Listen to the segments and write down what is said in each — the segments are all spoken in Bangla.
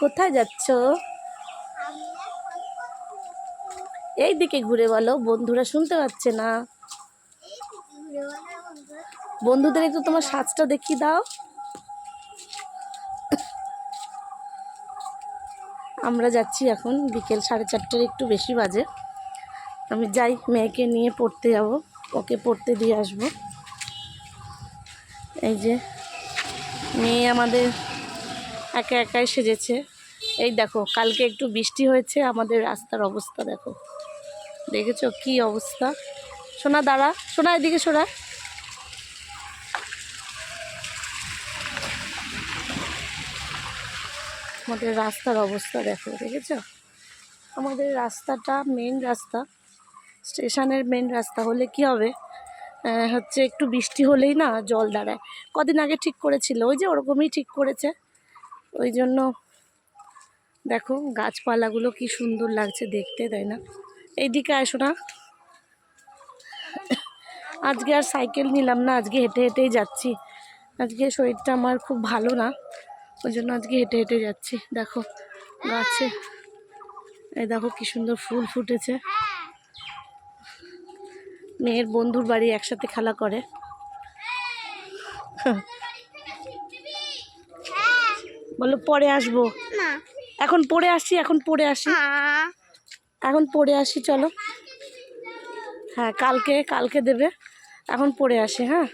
কোথায় যাচ্ছ? এই দিকে ঘুরে বলো, বন্ধুরা শুনতে পাচ্ছে না। বন্ধুদের একটু তোমার সাজটা দেখিয়ে দাও। আমরা যাচ্ছি এখন, বিকেল 4:30 একটু বেশি বাজে। আমি যাই, মেয়েকে নিয়ে পড়তে যাব, ওকে পড়তে দিয়ে আসব। এই যে মেয়ে আমাদের একা একাই সেজেছে। এই দেখো, কালকে একটু বৃষ্টি হয়েছে, আমাদের রাস্তার অবস্থা দেখো, দেখেছো কি অবস্থা? সোনা দাঁড়া, সোনা এদিকে সোনা। আমাদের রাস্তার অবস্থা দেখো, দেখেছো? আমাদের রাস্তাটা মেন রাস্তা, স্টেশনের মেন রাস্তা হলে কি হবে, হচ্ছে একটু বৃষ্টি হলেই না জল দাঁড়ায়। কদিন আগে ঠিক করেছিল, ওই যে ওরকমই ঠিক করেছে। ওই জন্য দেখো গাছপালাগুলো কি সুন্দর লাগছে দেখতে, তাই না? এইদিকে আসো না। আজকে আর সাইকেল নিলাম না, আজকে হেঁটে হেঁটেই যাচ্ছি। আজকে শরীরটা আমার খুব ভালো না, ওই জন্য আজকে হেঁটে হেঁটে যাচ্ছি। দেখো গাছে, এই দেখো কি সুন্দর ফুল ফুটেছে। মেয়ের বন্ধুর বাড়ি, একসাথে খেলা করে। বলো পরে আসবো, এখন পড়ে আসি, এখন পড়ে আসি, এখন পড়ে আসি, চলো। হ্যাঁ, কালকে দেবে, এখন পড়ে আসি। হ্যাঁ,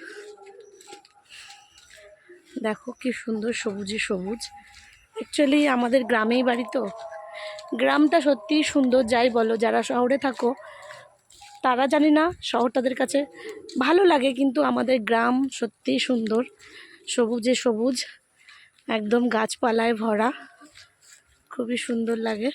দেখো কি সুন্দর সবুজে সবুজ। অ্যাকচুয়ালি আমাদের গ্রামেই বাড়ি তো, গ্রামটা সত্যিই সুন্দর। যাই বলো, যারা শহরে থাকো তারা জানি না, শহর তাদের কাছে ভালো লাগে, কিন্তু আমাদের গ্রাম সত্যিই সুন্দর, সবুজে সবুজ, একদম গাছপালায় ভরা, খুবই সুন্দর লাগে।